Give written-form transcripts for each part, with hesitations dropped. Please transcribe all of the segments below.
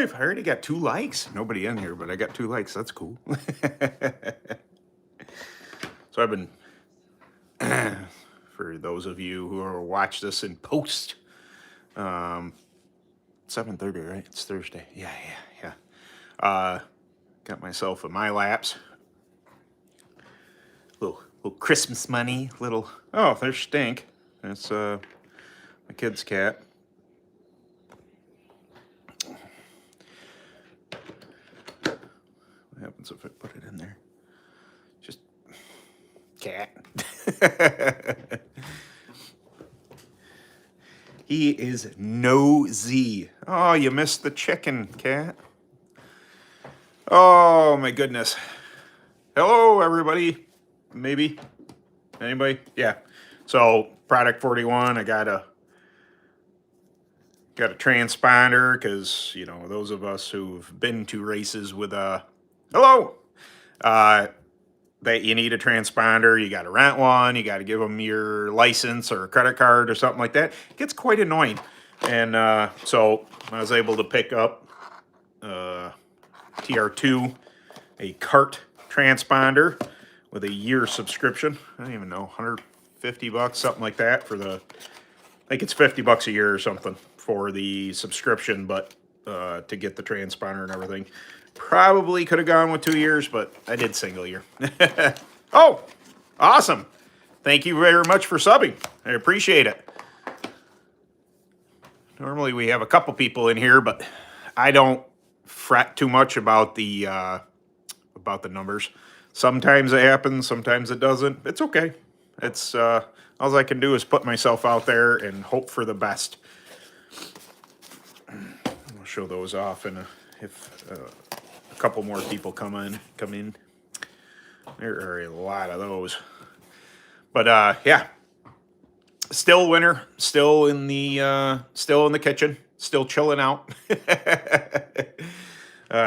live. I already got 2 likes. Nobody in here, but I got 2 likes. That's cool. So I've been, for those of you who are watch this in post, 7:30, right? It's Thursday. Yeah. Got myself a My Laps. Little Christmas money. Oh, there's Stink. That's my kid's cat. What happens if I put it in there? Just cat. He is nosy. Oh, you missed the chicken, cat. Oh, my goodness. Hello, everybody. Maybe. Anybody? Yeah. So, product 41, I got a transponder because, you know, those of us who've been to races with hello, that you need a transponder, you got to rent one, you got to give them your license or a credit card or something like that. It gets quite annoying. And so I was able to pick up TR2, a Kart transponder with a year subscription. I don't even know, $150, something like that for I think it's $50 a year or something for the subscription, but to get the transponder and everything. Probably could have gone with 2 years, but I did single year. Oh, awesome. Thank you very much for subbing. I appreciate it. Normally we have a couple people in here, but I don't fret too much about the numbers. Sometimes it happens, sometimes it doesn't. It's okay. It's all I can do is put myself out there and hope for the best. I'll show those off if a couple more people come in. There are a lot of those. But yeah. Still winter, still in the kitchen, still chilling out.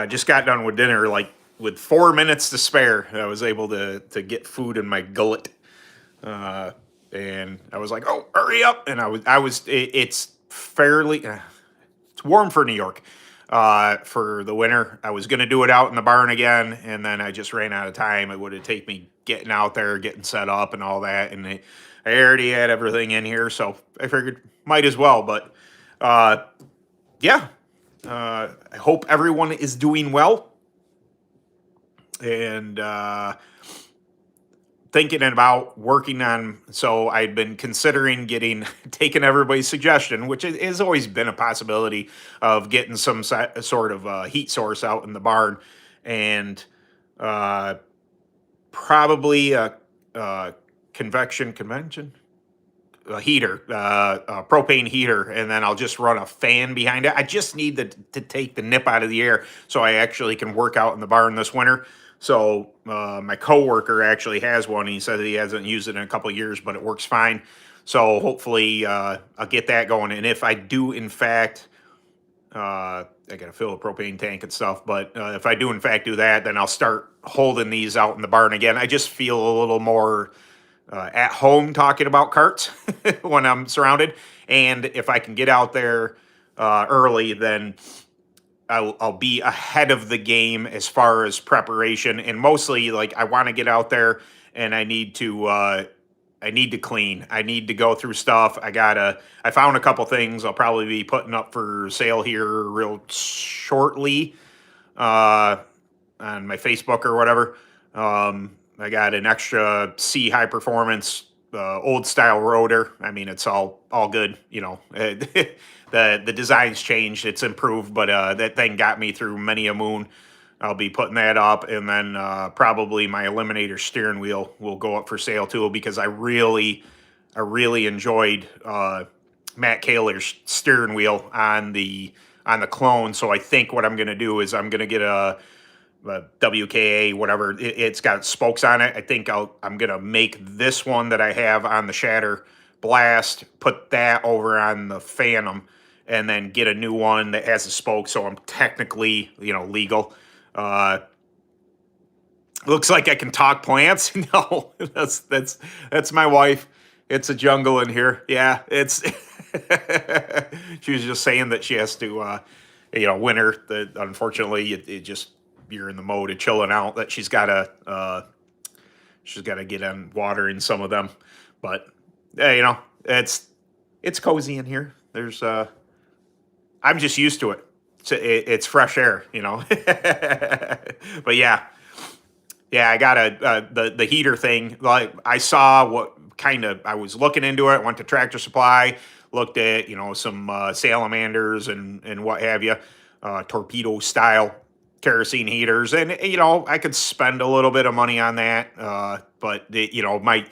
Just got done with dinner, like with 4 minutes to spare. I was able to get food in my gullet, and I was like, "Oh, hurry up!" And it's fairly, it's warm for New York for the winter. I was gonna do it out in the barn again, and then I just ran out of time. It would have taken me getting out there, getting set up, and all that, and I already had everything in here, so I figured might as well. But yeah, I hope everyone is doing well, and thinking about working on. So I'd been considering taking everybody's suggestion, which has always been a possibility of getting some sort of heat source out in the barn, and probably a convention a heater, a propane heater, and then I'll just run a fan behind it. I just need to take the nip out of the air so I actually can work out in the barn this winter. So my coworker actually has one. He said he hasn't used it in a couple of years, but it works fine. So hopefully I'll get that going. And if I do, in fact, I got to fill a propane tank and stuff, but if I do, in fact, do that, then I'll start holding these out in the barn again. I just feel a little more at home talking about carts when I'm surrounded. And if I can get out there early, then I'll be ahead of the game as far as preparation. And mostly, like, I want to get out there and I need to clean. I need to go through stuff. I found a couple things I'll probably be putting up for sale here real shortly on my Facebook or whatever. I got an extra C high performance old style rotor. I mean, it's all good, you know. The design's changed, it's improved, but that thing got me through many a moon. I'll be putting that up, and then probably my Eliminator steering wheel will go up for sale too, because I really enjoyed Matt Kaler's steering wheel on the clone. So I think what I'm going to do is I'm going to get a WKA, whatever. It's got spokes on it. I think I'm going to make this one that I have on the Shatter Blast, put that over on the Phantom, and then get a new one that has a spoke, so I'm technically, you know, legal. Looks like I can talk plants. No, that's my wife. It's a jungle in here. Yeah, it's. She was just saying that she has to winter. That unfortunately, it just you're in the mode of chilling out. That she's got to get on watering some of them, but it's cozy in here. There's I'm just used to it. It's fresh air, but yeah, I got the heater thing. Like I saw what kind of I was looking into it. Went to Tractor Supply, looked at some salamanders and what have you, torpedo style kerosene heaters, and I could spend a little bit of money on that, but my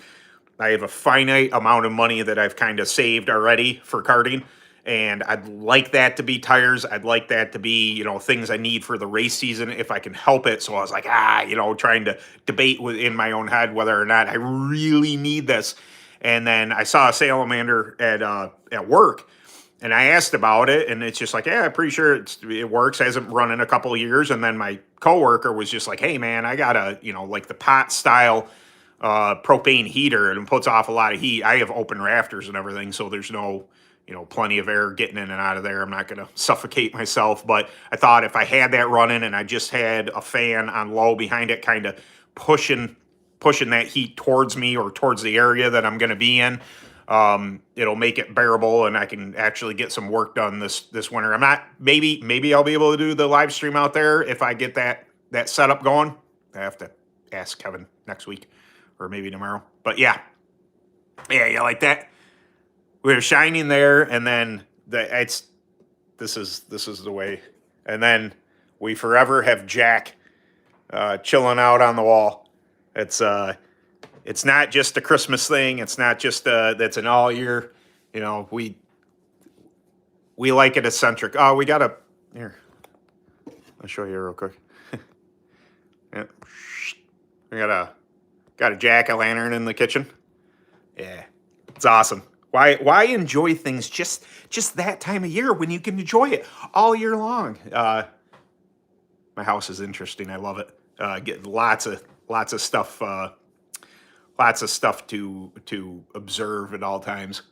I have a finite amount of money that I've kind of saved already for karting. And I'd like that to be tires. I'd like that to be, things I need for the race season if I can help it. So I was like, trying to debate within my own head whether or not I really need this. And then I saw a salamander at work, and I asked about it, and it's just like, yeah, I'm pretty sure it works. Hasn't run in a couple of years. And then my coworker was just like, hey man, I got like the pot style propane heater, and it puts off a lot of heat. I have open rafters and everything, so there's no plenty of air getting in and out of there. I'm not going to suffocate myself, but I thought if I had that running and I just had a fan on low behind it, kind of pushing that heat towards me or towards the area that I'm going to be in, it'll make it bearable, and I can actually get some work done this winter. I'm not maybe I'll be able to do the live stream out there if I get that setup going. I have to ask Kevin next week or maybe tomorrow. But yeah, you like that? We were shining there, and then this is the way. And then we forever have Jack chilling out on the wall. It's not just a Christmas thing. It's not just that's an all year. We like it eccentric. Oh, we got here. I'll show you real quick. Yeah. We got a jack-o'-lantern in the kitchen. Yeah, it's awesome. Why enjoy things just that time of year when you can enjoy it all year long? My house is interesting. I love it. Get lots of stuff, to observe at all times.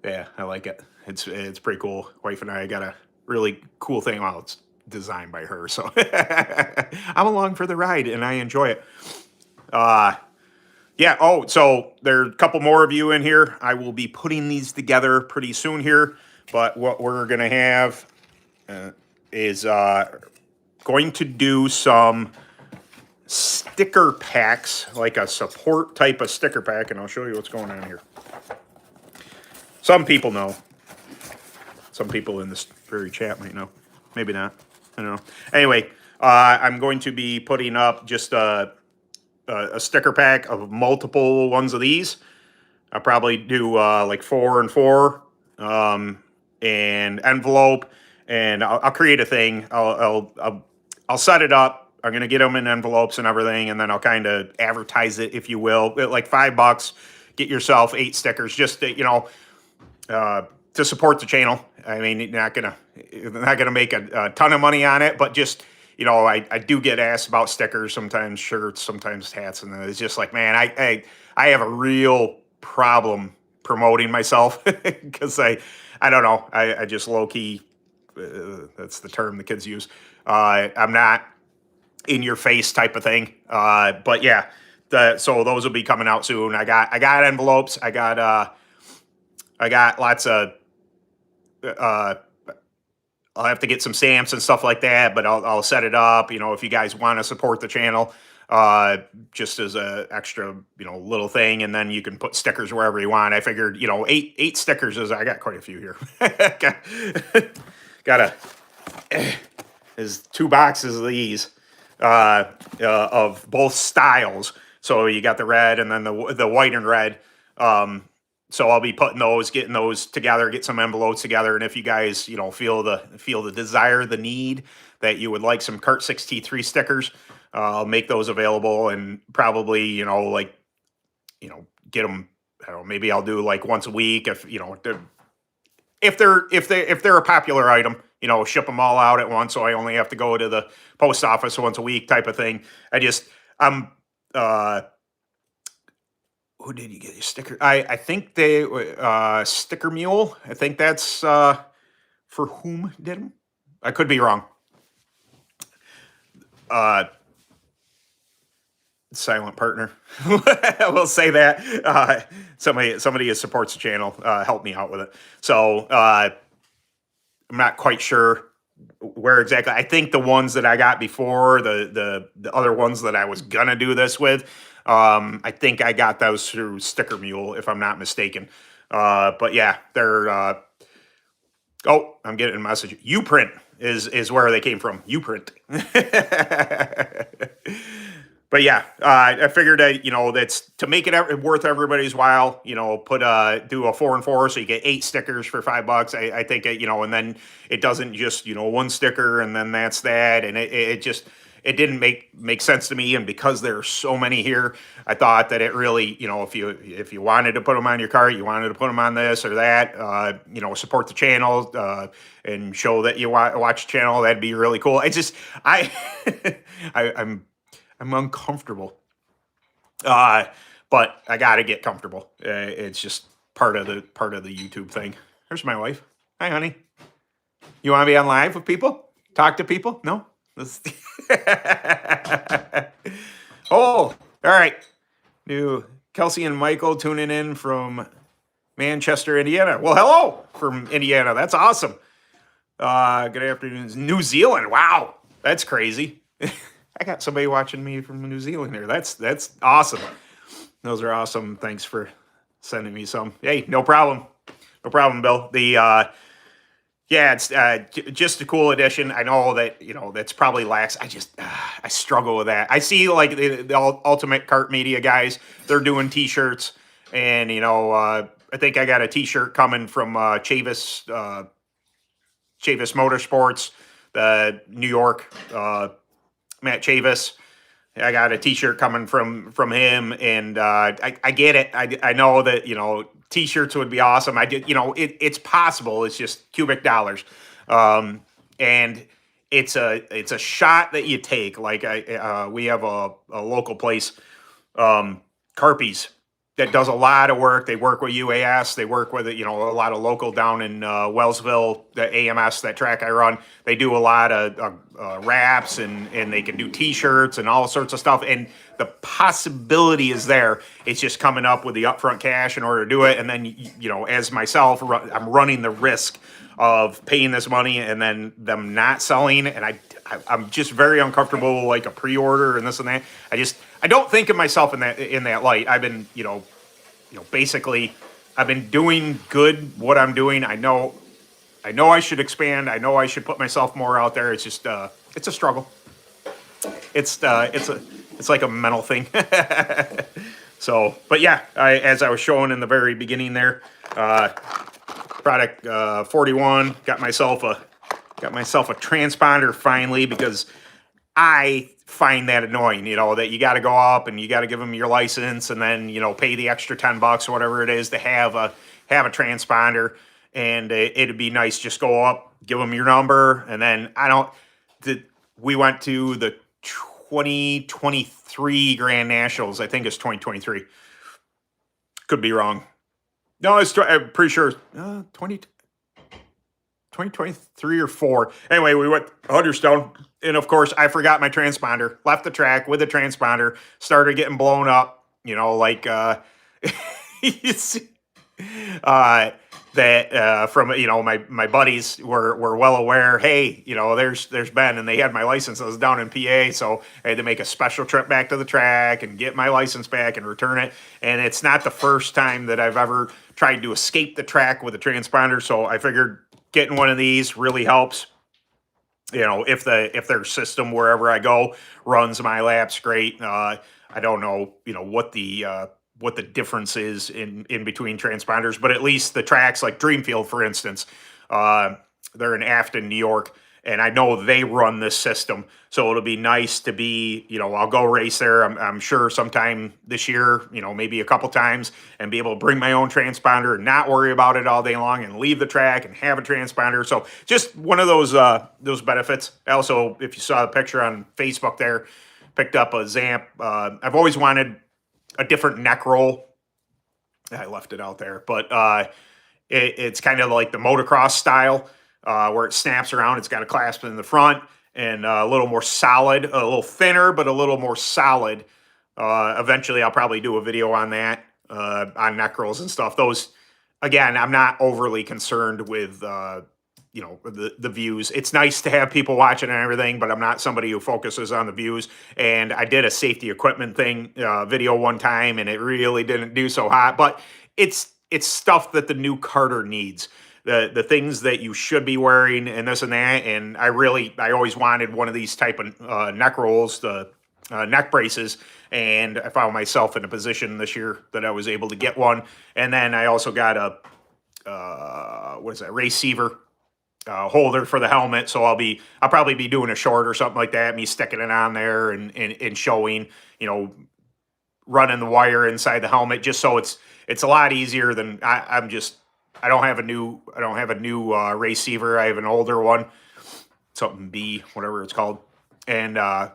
Yeah, I like it. It's pretty cool. Wife and I got a really cool thing. Well, it's designed by her, so I'm along for the ride and I enjoy it. Yeah. Oh, so there are a couple more of you in here. I will be putting these together pretty soon here. But what we're going to have is going to do some sticker packs, like a support type of sticker pack. And I'll show you what's going on here. Some people know. Some people in this very chat might know. Maybe not. I don't know. Anyway, I'm going to be putting up just a sticker pack of multiple ones of these. I'll probably do like 4 and 4, and envelope, and I'll create a thing. I'll set it up. I'm gonna get them in envelopes and everything, and then I'll kind of advertise it, if you will, at like $5. Get yourself 8 stickers, just to support the channel. I mean, you're not gonna make a ton of money on it, but just I do get asked about stickers sometimes, shirts, sometimes hats, and it's just like, man, I have a real problem promoting myself because I don't know, I just low key, that's the term the kids use. I'm not in your face type of thing, but yeah, so those will be coming out soon. I got envelopes. I got lots of. I'll have to get some stamps and stuff like that, but I'll set it up. If you guys want to support the channel, just as a extra, little thing, and then you can put stickers wherever you want. I figured, 8 stickers I got quite a few here. There's 2 boxes of these, of both styles. So you got the red and then the white and red. So I'll be getting those together, get some envelopes together, and if you guys, feel the desire, the need that you would like some Kart 6T3 stickers, I'll make those available, and probably, get them. I don't know, maybe I'll do like once a week if they're a popular item, ship them all out at once, so I only have to go to the post office once a week type of thing. Who did you get your sticker? I think Sticker Mule. I think that's for whom did them. I could be wrong. Silent partner. We'll say that. Somebody who supports the channel helped me out with it. So I'm not quite sure where exactly. I think the ones that I got before, the other ones that I was gonna do this with, I think I got those through Sticker Mule, if I'm not mistaken. But yeah, they're. Oh, I'm getting a message. Uprint is where they came from. Uprint. But yeah, I figured that that's to make it worth everybody's while. Do a 4-and-4, so you get 8 stickers for $5. I think and then it doesn't just one sticker and then that's that, and it just it didn't make sense to me. And because there are so many here, I thought that it really if you wanted to put them on your cart, you wanted to put them on this or that, support the channel and show that you watch the channel. That'd be really cool. It's just I'm uncomfortable, but I got to get comfortable. It's just part of the YouTube thing. There's my wife. Hi, honey. You want to be on live with people? Talk to people? No. Oh, all right. New Kelsey and Michael tuning in from Manchester, Indiana. Well, hello from Indiana. That's awesome. Good afternoon, New Zealand. Wow, that's crazy. I got somebody watching me from New Zealand there. That's awesome. Those are awesome. Thanks for sending me some. Hey, no problem. No problem, Bill. It's just a cool addition. I know that, that's probably lax. I struggle with that. I see like the Ultimate Kart Media guys, they're doing t-shirts, and, I think I got a t-shirt coming from Chavis Motorsports, the New York, Matt Chavis. I got a t-shirt coming from him, and I get it. I know that, t-shirts would be awesome. It's possible. It's just cubic dollars. And it's a shot that you take. Like we have a local place, Carpies, that does a lot of work. They work with UAS. They work with a lot of local down in Wellsville, the AMS, that track I run. They do a lot of wraps, and they can do t-shirts and all sorts of stuff. And the possibility is there. It's just coming up with the upfront cash in order to do it. And then, as myself, I'm running the risk of paying this money and then them not selling. And I'm just very uncomfortable, like a pre-order and this and that. I don't think of myself in that light. I've been, basically, I've been doing good what I'm doing. I know I should expand. I know I should put myself more out there. It's just, it's a struggle. It's like a mental thing. So, but yeah, as I was showing in the very beginning there, product 41, got myself a transponder finally, because I find that annoying, that you got to go up and you got to give them your license and then, pay the extra $10 or whatever it is to have a transponder. And it'd be nice, just go up, give them your number. And then we went to the 2023 Grand Nationals. I think it's 2023. Could be wrong. No, I'm pretty sure 2023 or 4. Anyway, we went Hunterstone, and of course, I forgot my transponder. Left the track with the transponder. Started getting blown up. From my buddies were well aware. Hey, there's Ben, and they had my license. I was down in PA, so I had to make a special trip back to the track and get my license back and return it. And it's not the first time that I've ever tried to escape the track with a transponder. So I figured getting one of these really helps. If their system wherever I go runs my laps, great. I don't know, what the difference is in between transponders, but at least the tracks like Dreamfield, for instance, they're in Afton, New York, and I know they run this system. So it'll be nice to be, I'll go race there. I'm sure sometime this year, maybe a couple times, and be able to bring my own transponder and not worry about it all day long and leave the track and have a transponder. So just one of those benefits. Also, if you saw the picture on Facebook there, picked up a Zamp. I've always wanted a different neck roll. I left it out there, but it's kind of like the motocross style. where it snaps around. It's got a clasp in the front and a little more solid, a little thinner, but a little more solid. Eventually, I'll probably do a video on that, on neck rolls and stuff. Those, again, I'm not overly concerned with, the views. It's nice to have people watching and everything, but I'm not somebody who focuses on the views. And I did a safety equipment thing video one time, and it really didn't do so hot. But it's stuff that the new karter needs. The things that you should be wearing and this and that. And I always wanted one of these type of neck rolls, the neck braces, and I found myself in a position this year that I was able to get one. And then I also got a receiver holder for the helmet. So I'll probably be doing a short or something like that, me sticking it on there and showing, running the wire inside the helmet, just so it's a lot easier than I don't have a new receiver. I have an older one, something B, whatever it's called. And I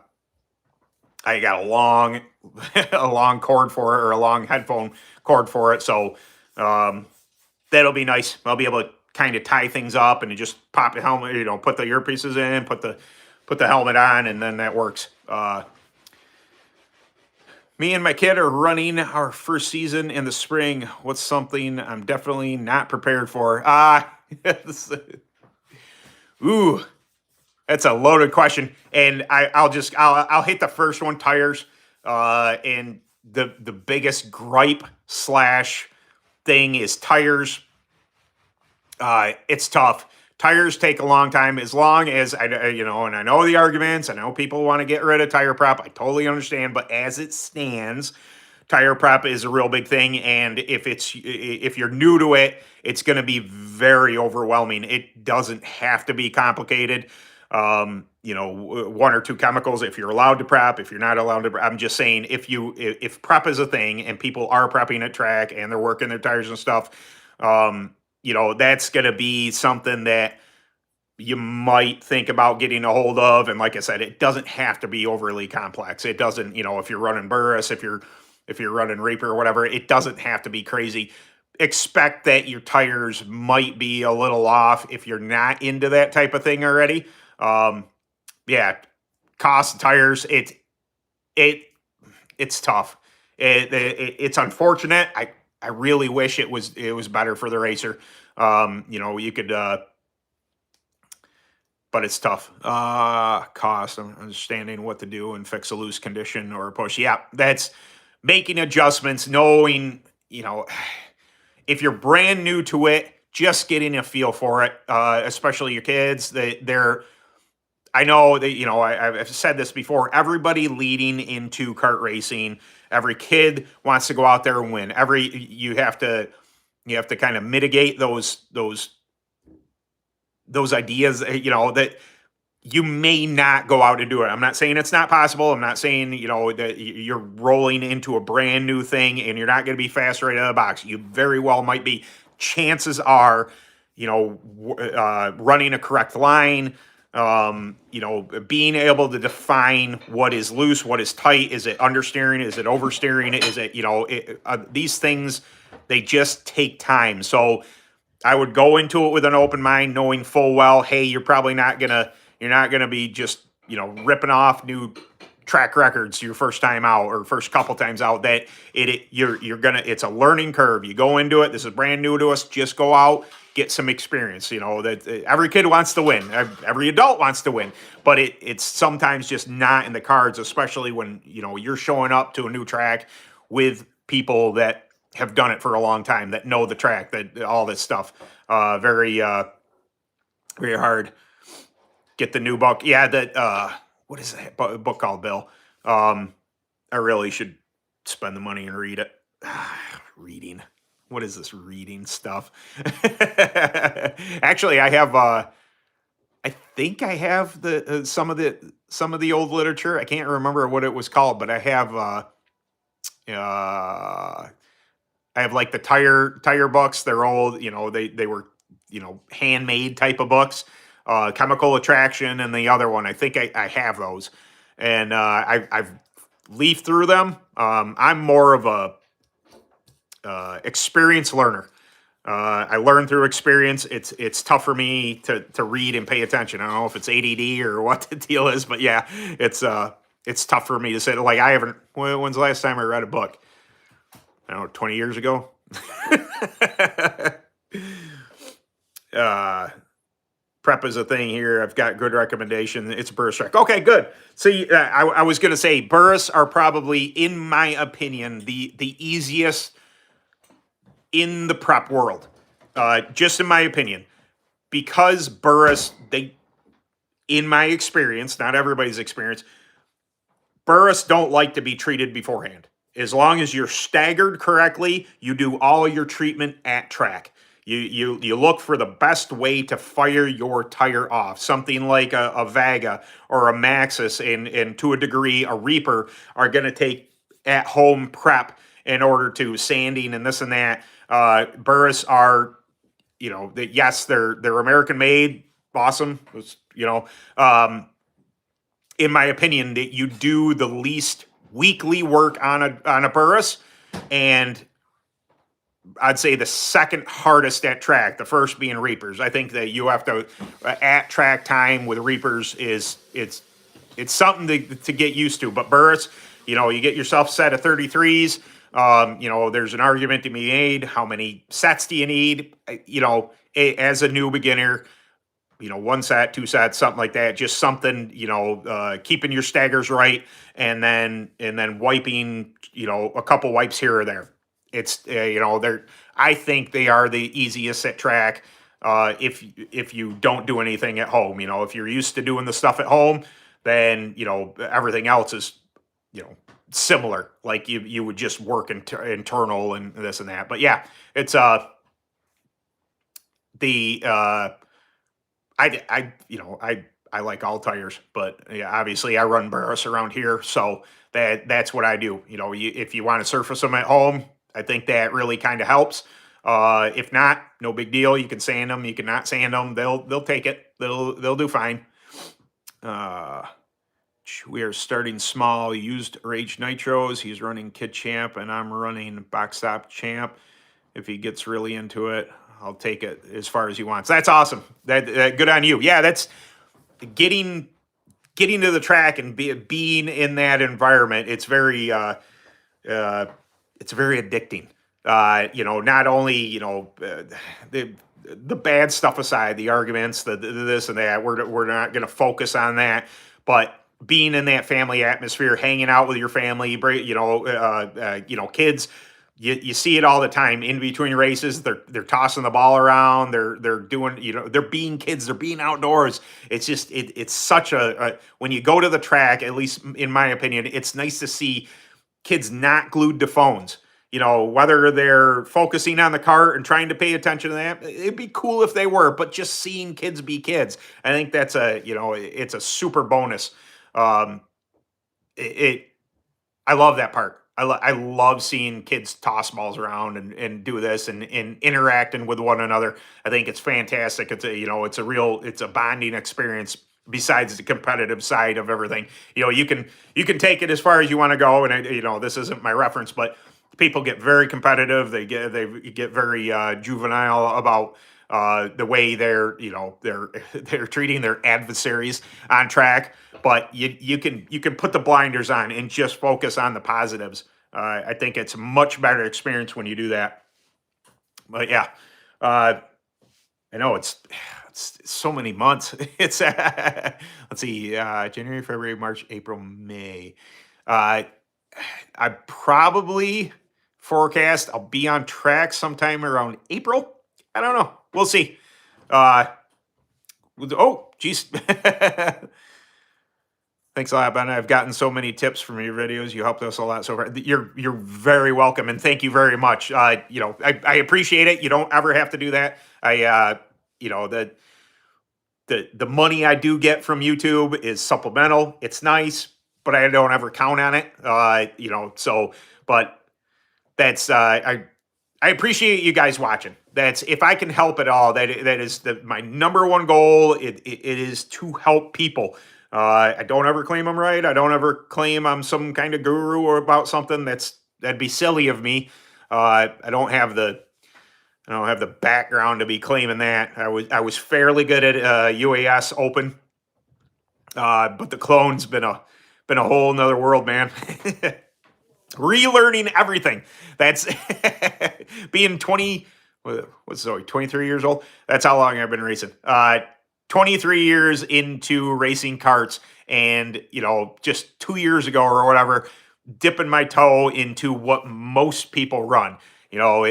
got a long a long cord for it, or a long headphone cord for it. So that'll be nice. I'll be able to kind of tie things up and just pop the helmet, put the earpieces in, put the helmet on, and then that works. Me and my kid are running our first season in the spring. What's something I'm definitely not prepared for? Ooh, that's a loaded question, and I'll hit the first one, tires. And the biggest gripe slash thing is tires. It's tough. Tires take a long time, as long as and I know the arguments. I know people want to get rid of tire prep. I totally understand, but as it stands, tire prep is a real big thing. And if you're new to it, it's going to be very overwhelming. It doesn't have to be complicated. One or two chemicals, if you're allowed to prep, if you're not allowed to prep. I'm just saying, if prep is a thing and people are prepping at track and they're working their tires and stuff, that's going to be something that you might think about getting a hold of. And like I said, it doesn't have to be overly complex. It doesn't, if you're running Burris, if you're running Reaper or whatever, it doesn't have to be crazy. Expect that your tires might be a little off if you're not into that type of thing already. Cost of tires, it's tough. It's unfortunate. I really wish it was better for the racer. You could, but it's tough. Cost, understanding what to do and fix a loose condition or a push. Yeah, that's making adjustments, knowing, if you're brand new to it, just getting a feel for it, especially your kids. I know that, I've said this before, everybody leading into kart racing, every kid wants to go out there and win. You have to kind of mitigate those ideas, that you may not go out and do it. I'm not saying it's not possible. I'm not saying, that you're rolling into a brand new thing and you're not going to be fast right out of the box. You very well might be. Chances are, running a correct line, being able to define what is loose, what is tight. Is it understeering? Is it oversteering? Is it, these things, they just take time. So I would go into it with an open mind, knowing full well, hey, you're not gonna be just, ripping off new track records your first time out or first couple times out. That it's a learning curve. You go into it. This is brand new to us. Just go out, get some experience. That every kid wants to win. Every adult wants to win, but it's sometimes just not in the cards, especially when, you're showing up to a new track with people that have done it for a long time, that know the track, that all this stuff. Very hard. Get the new book. Yeah, what is that book called, Bill? I really should spend the money and read it. Reading. What is this reading stuff? Actually, I have. I think I have some of the old literature. I can't remember what it was called, but I have. I have like the tire books. They're old. They were handmade type of books. Chemical Attraction and the other one. I think I have those, and I've leafed through them. I'm more of a experienced learner. I learned through experience. It's tough for me to read and pay attention. I don't know if it's ADD or what the deal is, but yeah, it's tough for me to say. Like I haven't. When's the last time I read a book? I don't know, 20 years ago. uh, Prep is a thing here. I've got good recommendation. It's Burris track. Okay, good. See, I was going to say Burris are probably, in my opinion, the easiest in the prep world. Just in my opinion, because Burris, in my experience, not everybody's experience, Burris don't like to be treated beforehand. As long as you're staggered correctly, you do all your treatment at track. You look for the best way to fire your tire off. Something like a Vaga or a Maxxis and to a degree a Reaper are going to take at home prep in order to sanding and this and that. Burris are, yes, they're American made, awesome. In my opinion, that you do the least weekly work on a Burris, and I'd say the second hardest at track, the first being Reapers. I think that you have to at track time with Reapers it's something to get used to. But Burris, you get yourself a set of 33s. There's an argument to be made. How many sets do you need? As a new beginner, one set, two sets, something like that. Just something, keeping your staggers right, and then wiping, a couple wipes here or there. It's they're. I think they are the easiest at track. If you don't do anything at home, if you're used to doing the stuff at home, then everything else is similar. Like you would just work internal and this and that. But yeah, it's the I like all tires, but yeah, obviously I run Burris around here, so that's what I do. If you want to surface them at home, I think that really kind of helps. If not, no big deal. You can sand them. You can not sand them. They'll take it. They'll do fine. We are starting small. Used Rage Nitros. He's running Kid Champ, and I'm running Box Stop Champ. If he gets really into it, I'll take it as far as he wants. That's awesome. That good on you. Yeah, that's getting to the track and being in that environment. It's very addicting. Not only the bad stuff aside, the arguments, the this and that. We're not going to focus on that, but being in that family atmosphere, hanging out with your family, kids. You see it all the time in between races. They're tossing the ball around. They're doing, they're being kids. They're being outdoors. It's just it's such when you go to the track, at least in my opinion, it's nice to see kids not glued to phones. Whether they're focusing on the cart and trying to pay attention to that, it'd be cool if they were. But just seeing kids be kids, I think that's it's a super bonus. I love that part. I love seeing kids toss balls around and do this and interacting with one another. I think it's fantastic. It's it's a bonding experience besides the competitive side of everything. You can take it as far as you want to go. And this isn't my reference, but people get very competitive. They get very juvenile about the way they're treating their adversaries on track. But you can put the blinders on and just focus on the positives. I think it's a much better experience when you do that. But yeah, I know it's so many months. It's let's see, January, February, March, April, May. I probably forecast I'll be on track sometime around April. I don't know. We'll see. Geez. Thanks a lot, Ben. I've gotten so many tips from your videos. You helped us a lot so far. You're very welcome, and thank you very much. I appreciate it. You don't ever have to do that. The money I do get from YouTube is supplemental. It's nice, but I don't ever count on it. But that's I appreciate you guys watching. That's if I can help at all. That is my number one goal. It is to help people. I don't ever claim I'm right. I don't ever claim I'm some kind of guru or about something. That'd be silly of me. I don't have the I don't have the background to be claiming that. I was fairly good at UAS Open, but the clone's been a whole nother world, man. Relearning everything. That's being 20. What's sorry, 23 years old. That's how long I've been racing. 23 years into racing karts, and just 2 years ago or whatever, dipping my toe into what most people run. You know,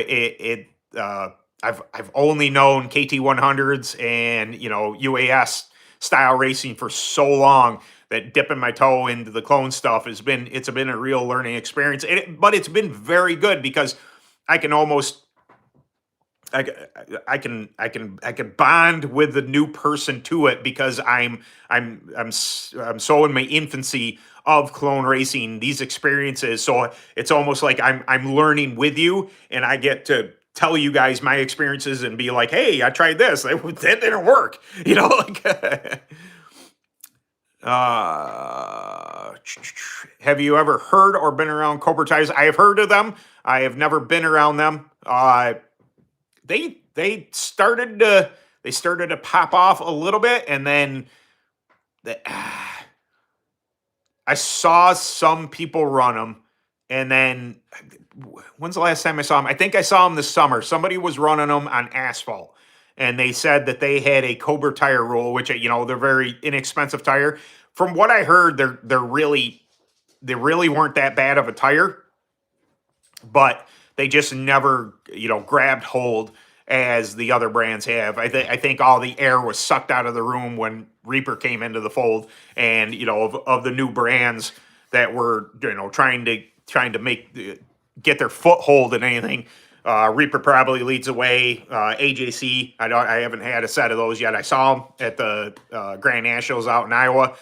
I've only known KT 100s and UAS style racing for so long that dipping my toe into the clone stuff it's been a real learning experience. But it's been very good because I can almost I can bond with the new person to it because I'm so in my infancy of clone racing, these experiences. So it's almost like I'm learning with you, and I get to tell you guys my experiences and be like, hey, I tried this, that didn't work, like. Uh, have you ever heard or been around Cobra tires? I have heard of them. I have never been around them. They started to pop off a little bit, and then the, I saw some people run them, and then when's the last time I saw them? I think I saw them this summer. Somebody was running them on asphalt, and they said that they had a Cobra tire rule, which they're very inexpensive tire. From what I heard, they really weren't that bad of a tire, but they just never grabbed hold as the other brands have. I think all the air was sucked out of the room when Reaper came into the fold, and of the new brands that were trying to get their foothold in anything. Reaper probably leads the way. AJC, I haven't had a set of those yet. I saw them at the Grand Nationals out in Iowa.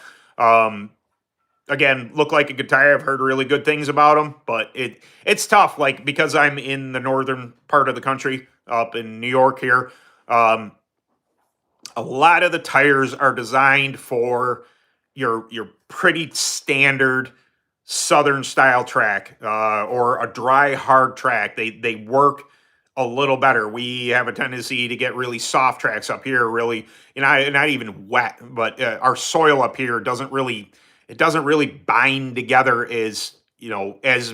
Again, look like a good tire. I've heard really good things about them, but it's tough. Like, because I'm in the northern part of the country, up in New York here, a lot of the tires are designed for your pretty standard southern style track, or a dry hard track. They work a little better. We have a tendency to get really soft tracks up here, really, not even wet, but our soil up here doesn't really bind together as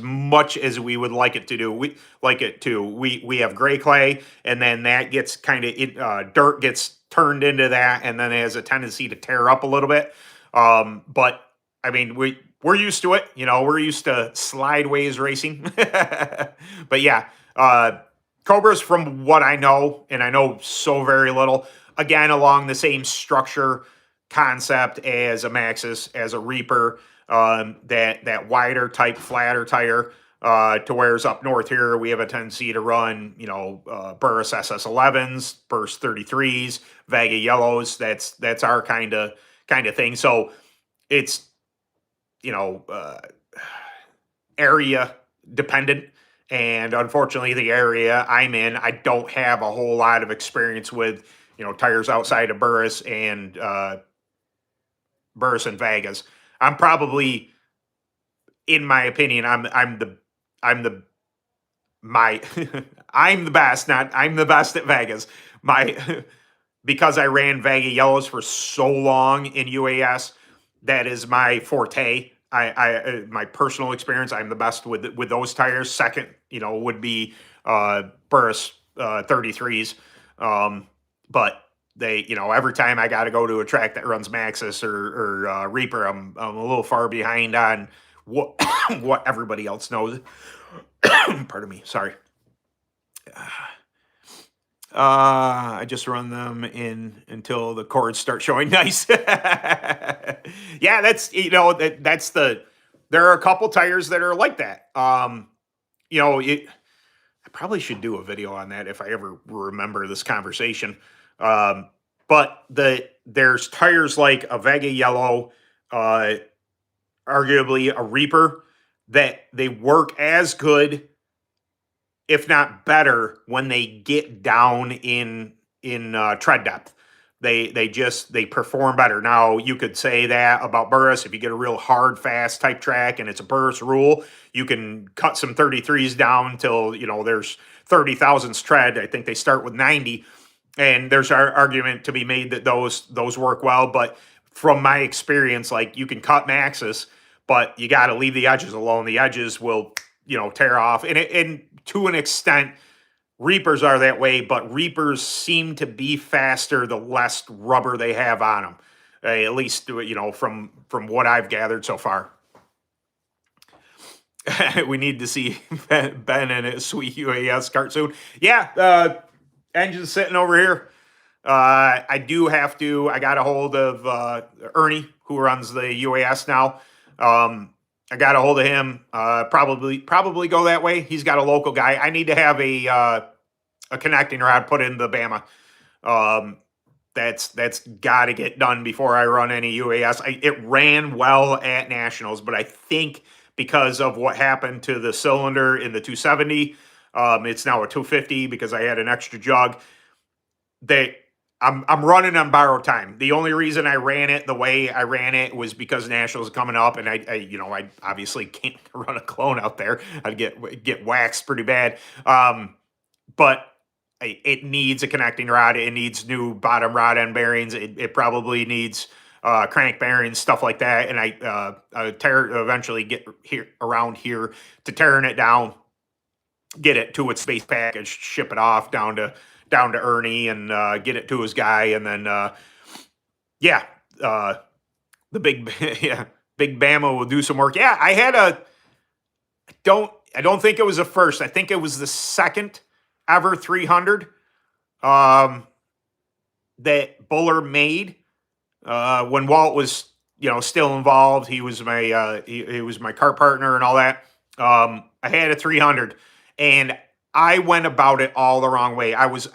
much as we would like it to do. We have gray clay, and then that gets kind of dirt gets turned into that, and then it has a tendency to tear up a little bit. But I mean, we're used to it. We're used to slideways racing. But yeah, Cobras, from what I know, and I know so very little, again, along the same structure concept as a Maxxis, as a Reaper, that wider type, flatter tire. To whereas up north here, we have a tendency to run, Burris SS11s, Burris 33s, Vega yellows. That's our kind of thing. So it's you know uh, area dependent, and unfortunately, the area I'm in, I don't have a whole lot of experience with tires outside of Burris and Vegas. I'm probably, in my opinion, I'm the my I'm the best, not I'm the best at Vegas. My Because I ran Vega yellows for so long in UAS, that is my forte. My personal experience, I'm the best with those tires. Second, would be Burris 33s. But every time I got to go to a track that runs Maxxis or Reaper, I'm a little far behind on what what everybody else knows. Pardon me. Sorry. I just run them in until the cords start showing nice. Yeah, that's there are a couple tires that are like that. I probably should do a video on that if I ever remember this conversation. Um, but there's tires like a Vega yellow, uh, arguably a Reaper, that they work as good, if not better, when they get down in tread depth. They perform better. Now you could say that about Burris. If you get a real hard, fast type track and it's a Burris rule, you can cut some 33s down till there's 30 thousandths tread. I think they start with 90, and there's our argument to be made that those work well. But from my experience, like you can cut maxes, but you got to leave the edges alone. The edges will tear off, and to an extent Reapers are that way, but Reapers seem to be faster the less rubber they have on them. At least, from what I've gathered so far. We need to see Ben in his sweet UAS kart soon. Yeah, engine's sitting over here. I got a hold of Ernie, who runs the UAS now. I got a hold of him. Probably go that way. He's got a local guy. I need to have a connecting rod put in the Bama. That's got to get done before I run any UAS. It ran well at nationals, but I think because of what happened to the cylinder in the 270, it's now a 250 because I had an extra jug. I'm running on borrowed time. The only reason I ran it the way I ran it was because nationals are coming up, and I obviously can't run a clone out there. I'd get waxed pretty bad. But it needs a connecting rod. It needs new bottom rod end bearings. It probably needs crank bearings, stuff like that. And I eventually get around here to tearing it down, get it to its base package, ship it off down to Ernie, and get it to his guy, and then the big big Bama will do some work. Yeah, I don't think it was the first. I think it was the second ever 300 that Buller made when Walt was still involved. He was my he was my kart partner and all that. I had a 300, and I went about it all the wrong way. I was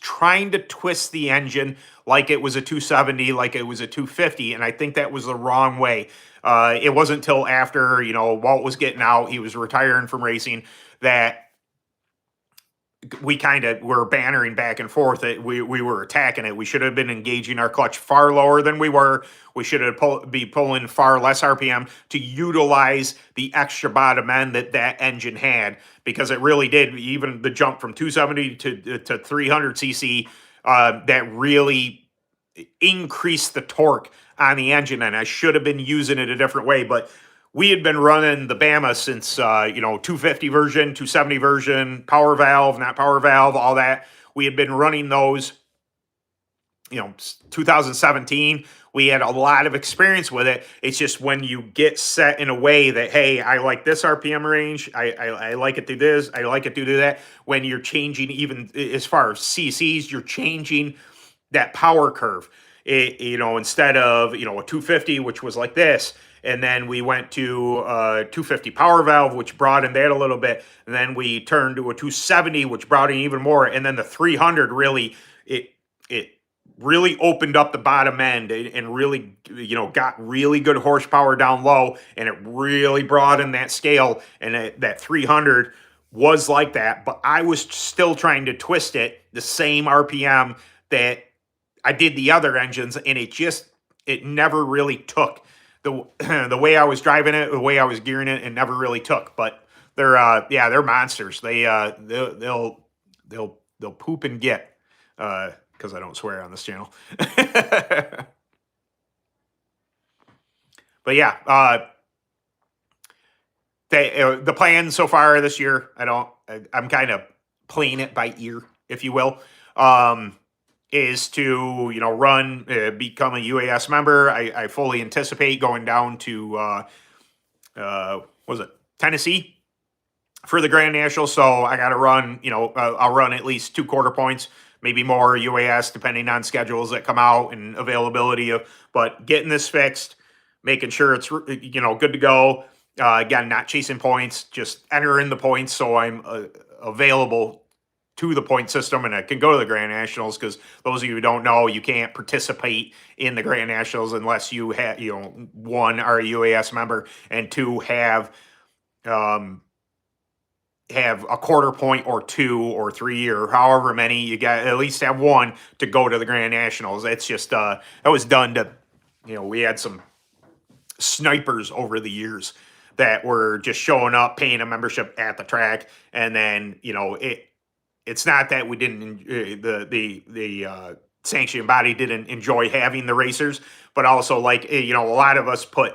trying to twist the engine like it was a 270, like it was a 250, and I think that was the wrong way. It wasn't until after Walt was getting out, he was retiring from racing, that we kind of were bantering back and forth. We were attacking it. We should have been engaging our clutch far lower than we were. We should have be pulling far less RPM to utilize the extra bottom end that engine had, because it really did. Even the jump from 270 to 300 cc, that really increased the torque on the engine, and I should have been using it a different way. But we had been running the Bama since 250 version, 270 version, power valve, not power valve, all that. We had been running those 2017. We had a lot of experience with it. It's just when you get set in a way that, hey, I like this RPM range, I like it to this, I like it to do that. When you're changing, even as far as CCs, you're changing that power curve. Instead of a 250, which was like this, and then we went to 250 power valve, which broadened that a little bit, and then we turned to a 270, which broadened even more, and then the 300 really it really opened up the bottom end and really got really good horsepower down low, and it really broadened that scale, and that 300 was like that. But I was still trying to twist it the same RPM that I did the other engines, and it never really took. The way I was driving it, the way I was gearing it, it never really took. But they're monsters. They'll poop and get, because I don't swear on this channel. But yeah, the plan so far this year, I'm kind of playing it by ear, if you will. Is to run, become a UAS member. I fully anticipate going down to Tennessee for the Grand National. So I got to run. I'll run at least 2 quarter points, maybe more UAS, depending on schedules that come out and availability of. But getting this fixed, making sure it's good to go. Again, not chasing points, just entering the points so I'm available to the point system, and I can go to the Grand Nationals, because those of you who don't know, you can't participate in the Grand Nationals unless you have, 1, are a UAS member, and 2, have have a quarter point or 2 or 3 or however many. You got at least have one to go to the Grand Nationals. It's just that was done to, we had some snipers over the years that were just showing up, paying a membership at the track, and then it's not that we didn't the sanctioning body didn't enjoy having the racers, but also like a lot of us put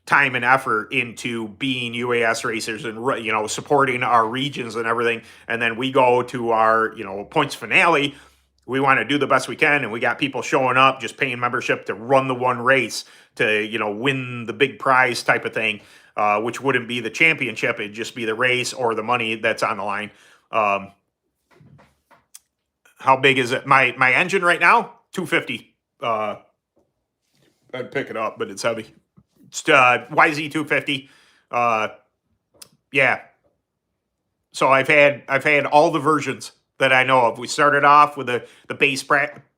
time and effort into being UAS racers and supporting our regions and everything, and then we go to our points finale. We want to do the best we can, and we got people showing up just paying membership to run the one race to win the big prize type of thing, which wouldn't be the championship. It'd just be the race or the money that's on the line. How big is it? My engine right now, 250. I'd pick it up, but it's heavy. It's YZ 250. Yeah. So I've had all the versions that I know of. We started off with the base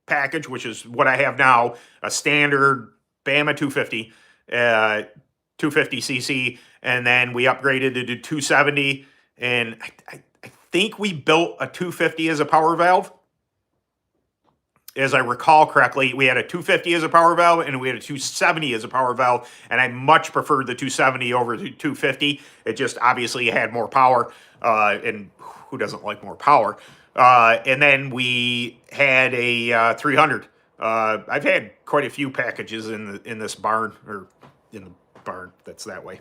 package, which is what I have now, a standard Bama 250, 250cc, and then we upgraded it to 270, and I think we built a 250 as a power valve. As I recall correctly, we had a 250 as a power valve and we had a 270 as a power valve, and I much preferred the 270 over the 250. It just obviously had more power, and who doesn't like more power? And then we had a 300. I've had quite a few packages in this barn, or in the barn that's that way.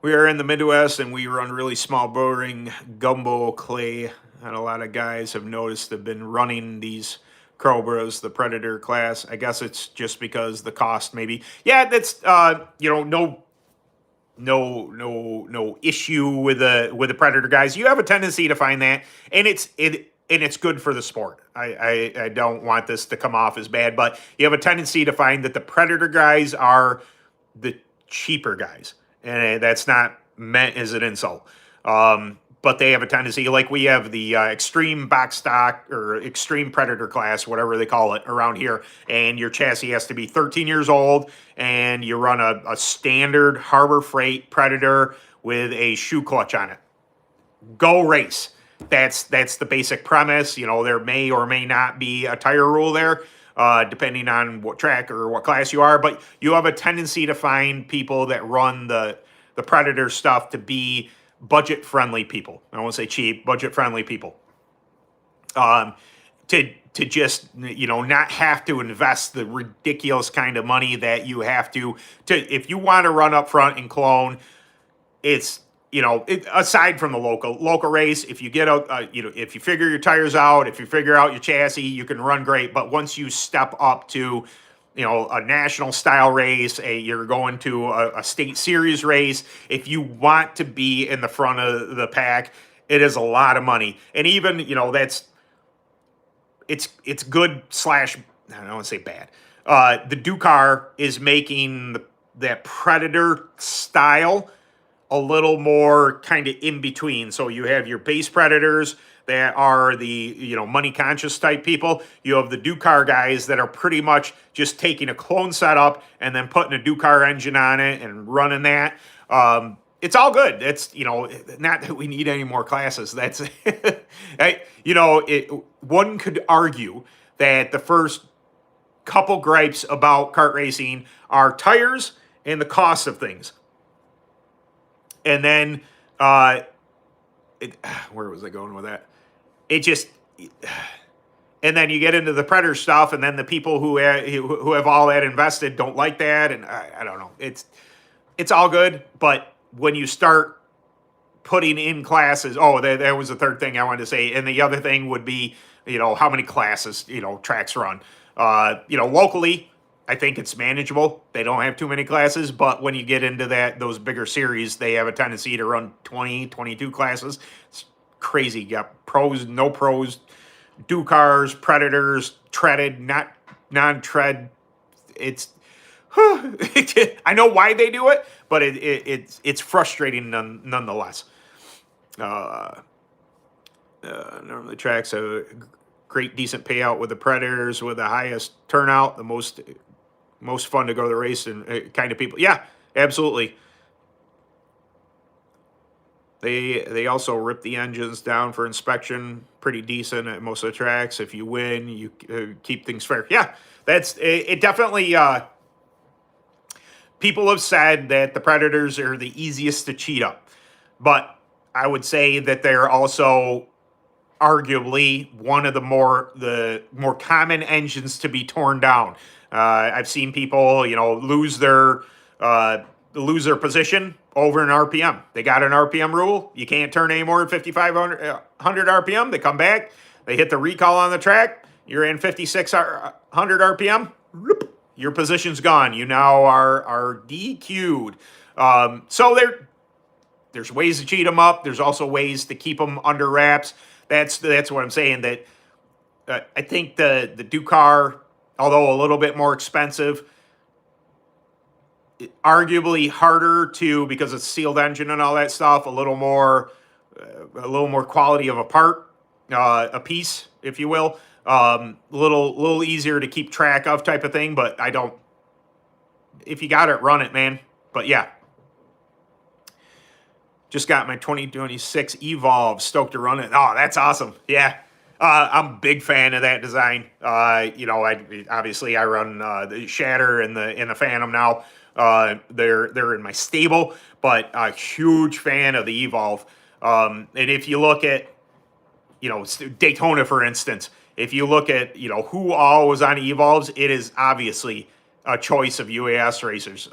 We are in the Midwest and we run really small boring gumbo clay. And a lot of guys have noticed have been running these Cobras, the Predator class. I guess it's just because the cost maybe. Yeah, that's no issue with the Predator guys. You have a tendency to find that, and it's good for the sport. I don't want this to come off as bad, but you have a tendency to find that the Predator guys are the cheaper guys, and that's not meant as an insult. But they have a tendency, like we have the extreme box stock or extreme Predator class, whatever they call it around here, and your chassis has to be 13 years old, and you run a standard Harbor Freight Predator with a shoe clutch on it. Go race. That's the basic premise. There may or may not be a tire rule there, depending on what track or what class you are, but you have a tendency to find people that run the Predator stuff to be budget-friendly people. I won't say cheap, budget-friendly people. To just, not have to invest the ridiculous kind of money that you have to if you want to run up front and clone, it's, aside from the local race, if you get out, if you figure your tires out, if you figure out your chassis, you can run great. But once you step up to a national style race, you're going to a state series race, if you want to be in the front of the pack, it is a lot of money. And even, it's good / I don't want to say bad. The Ducar is making that Predator style a little more kind of in between. So you have your base Predators that are the money conscious type people. You have the Ducar guys that are pretty much just taking a clone setup and then putting a Ducar engine on it and running that. It's all good. It's not that we need any more classes. That's one could argue that the first couple gripes about kart racing are tires and the cost of things. And then, where was I going with that? And then you get into the Predator stuff, and then the people who have all that invested don't like that, and I don't know. It's all good, but when you start putting in classes, that was the third thing I wanted to say, and the other thing would be, how many classes, tracks run. Locally, I think it's manageable. They don't have too many classes, but when you get into those bigger series, they have a tendency to run 20, 22 classes. It's crazy. You got pros, no pros, Ducars, Predators, treaded, not non-tread. It's I know why they do it, but it's frustrating nonetheless. Normally tracks a great decent payout with the Predators, with the highest turnout, the most fun to go to the race and kind of people. Yeah, absolutely. They also rip the engines down for inspection, pretty decent at most of the tracks. If you win, you keep things fair. Yeah, that's it. It definitely. People have said that the Predators are the easiest to cheat up, but I would say that they're also arguably one of the more common engines to be torn down. I've seen people, uh, lose their position over an RPM. They got an RPM rule. You can't turn any more than 5,500 RPM. They come back. They hit the recall on the track. You're in 5,600 RPM. Your position's gone. You now are DQ'd. So there's ways to cheat them up. There's also ways to keep them under wraps. That's what I'm saying. That I think the Ducar, although a little bit more expensive, arguably harder to, because it's sealed engine and all that stuff. A little more quality of a part, a piece, if you will. Little easier to keep track of, type of thing. But I don't. If you got it, run it, man. But yeah. Just got my 2026 Evolve. Stoked to run it. Oh, that's awesome. Yeah. I'm a big fan of that design. Obviously I run the Shatter and the Phantom now. They're in my stable, but a huge fan of the Evolve. And if you look at, Daytona, for instance, if you look at, who all was on Evolves, it is obviously a choice of UAS racers.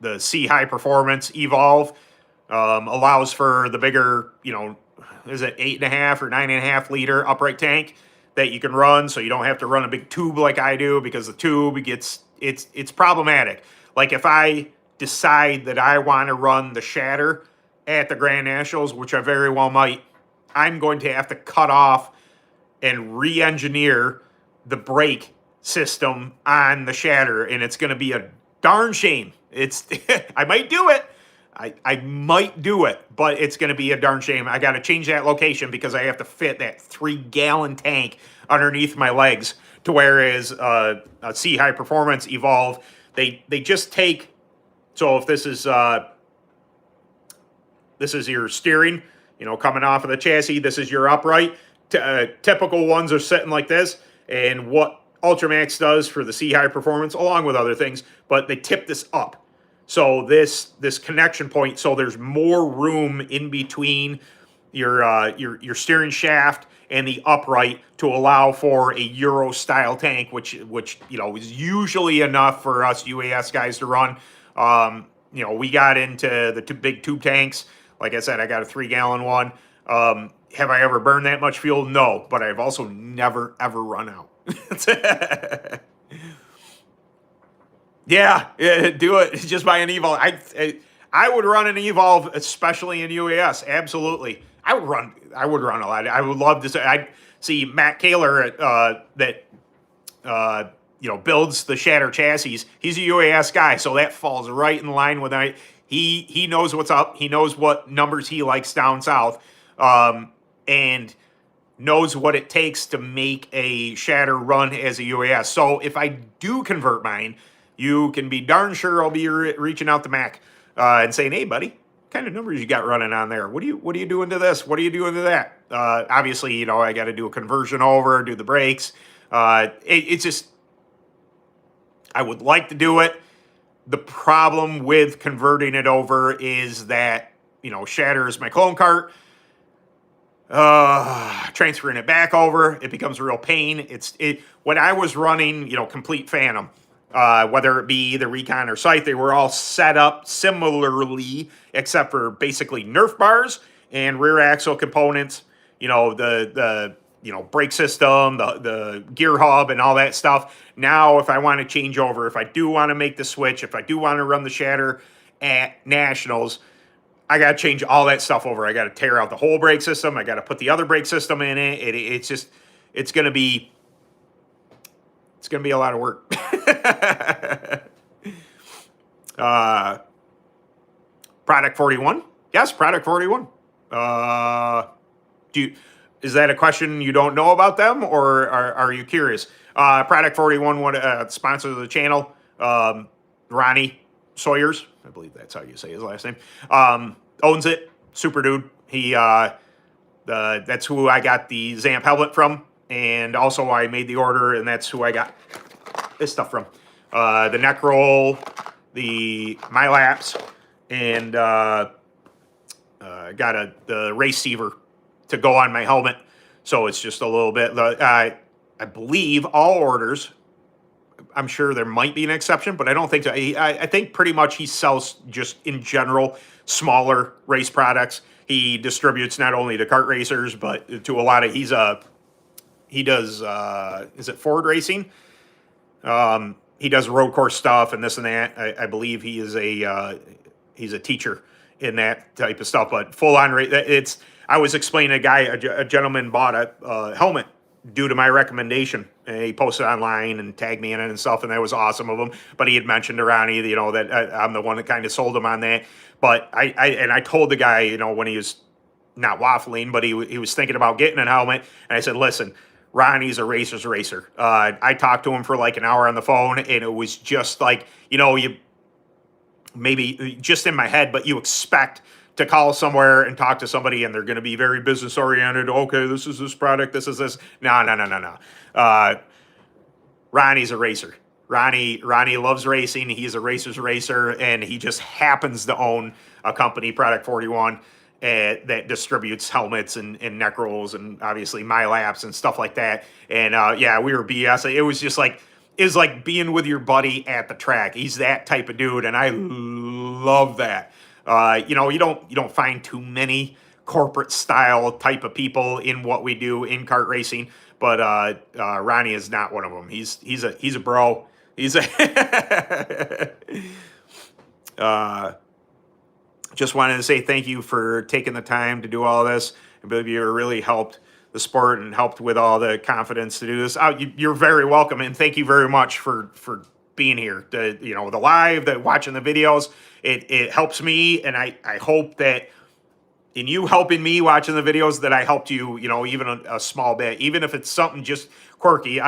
The C High Performance Evolve allows for the bigger, is it 8.5 or 9.5 liter upright tank that you can run, so you don't have to run a big tube like I do, because the tube it's problematic. Like if I decide that I want to run the Shatter at the Grand Nationals, which I very well might, I'm going to have to cut off and re-engineer the brake system on the Shatter, and it's going to be a darn shame. I might do it. I might do it, but it's going to be a darn shame. I got to change that location because I have to fit that 3-gallon tank underneath my legs. To whereas a C High Performance Evolve, they just take. So if this is your steering, coming off of the chassis. This is your upright. Typical ones are sitting like this, and what Ultramax does for the C High Performance, along with other things, but they tip this up. So this connection point, so there's more room in between your steering shaft and the upright to allow for a Euro style tank, which is usually enough for us UAS guys to run. We got into the two big tube tanks. Like I said, I got a 3-gallon one. Have I ever burned that much fuel? No, but I've also never ever run out. Yeah, do it. Just buy an Evolve. I would run an Evolve, especially in UAS. Absolutely, I would run a lot. I would love to say. I'd see Matt Kaler that builds the Shatter chassis. He's a UAS guy, so that falls right in line with I. He knows what's up. He knows what numbers he likes down south, and knows what it takes to make a Shatter run as a UAS. So if I do convert mine, you can be darn sure I'll be reaching out to Mac and saying, "Hey, buddy, what kind of numbers you got running on there? What are you doing to this? What are you doing to that?" Obviously, I got to do a conversion over, do the brakes. It's just, I would like to do it. The problem with converting it over is that Shatter is my clone cart. Transferring it back over, it becomes a real pain. When I was running, complete Phantom, whether it be the Recon or Scythe, they were all set up similarly, except for basically Nerf bars and rear axle components. The brake system, the gear hub, and all that stuff. Now, if I want to change over, if I do want to make the switch, if I do want to run the Shatter at Nationals, I got to change all that stuff over. I got to tear out the whole brake system. I got to put the other brake system in it. It's going to be a lot of work. Product 41. Yes, Product 41. Is that a question you don't know about them, or are you curious? Product 41, sponsor of the channel. Ronnie, Sawyers, I believe that's how you say his last name, owns it. Super dude. That's who I got the Zamp helmet from, and also I made the order, and that's who I got this stuff from. The neck roll, my laps, and got the receiver to go on my helmet. So it's just a little bit. I believe all orders. I'm sure there might be an exception, but I don't think so. I think pretty much he sells just in general smaller race products. He distributes not only to kart racers, but to a lot of. He does. Is it Ford Racing? He does road course stuff and this and that. I believe he is he's a teacher in that type of stuff. But full on, it's. I was explaining to a gentleman bought a helmet due to my recommendation. And he posted online and tagged me in it and stuff, and that was awesome of him. But he had mentioned to Ronnie, that I'm the one that kind of sold him on that. But I told the guy, when he was not waffling, but he was thinking about getting a helmet, and I said, listen, Ronnie's a racer's racer. I talked to him for like an hour on the phone, and it was just like, you maybe just in my head, but you expect to call somewhere and talk to somebody, and they're going to be very business oriented. Okay, this is this product, this is this. No. Ronnie's a racer. Ronnie loves racing. He's a racer's racer, and he just happens to own a company, Product 41, that distributes helmets and neck rolls and obviously my laps and stuff like that. And we were BS. It was just like being with your buddy at the track. He's that type of dude, and I love that. You don't find too many corporate style type of people in what we do in kart racing, but Ronnie is not one of them. He's a bro. He's a just wanted to say thank you for taking the time to do all this. I believe you really helped the sport and helped with all the confidence to do this. You're very welcome, and thank you very much for being here. The live, watching the videos, it helps me, and I hope that in you helping me watching the videos that I helped you, even a small bit, even if it's something just quirky.